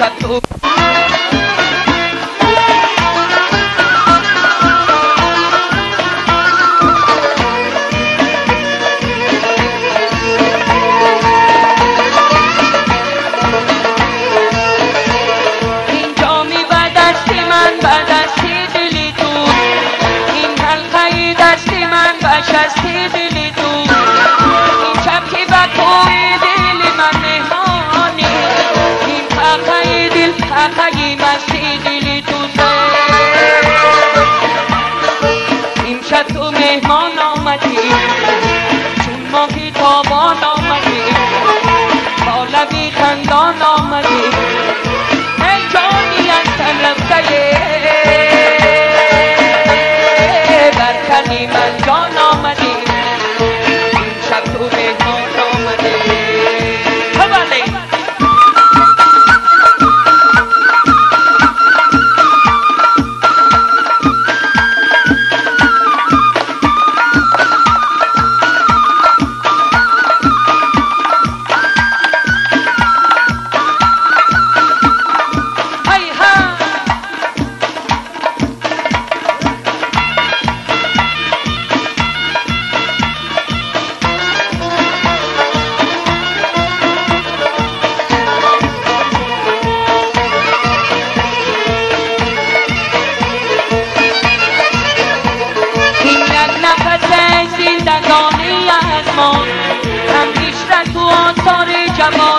امشب تو شستی دلی تو این شب که با توی دل من مهمانی این حقای دل حقای مستی دلی تو این شب تو مهمان آمدی چون ماهی تابان آمدی با لبی خندان آمدی ای جانی از طلبتای برکنی من جان آمدی این شب تو مهمان آمدی بله زندگانی از ما هم پیش را تو آثار جمال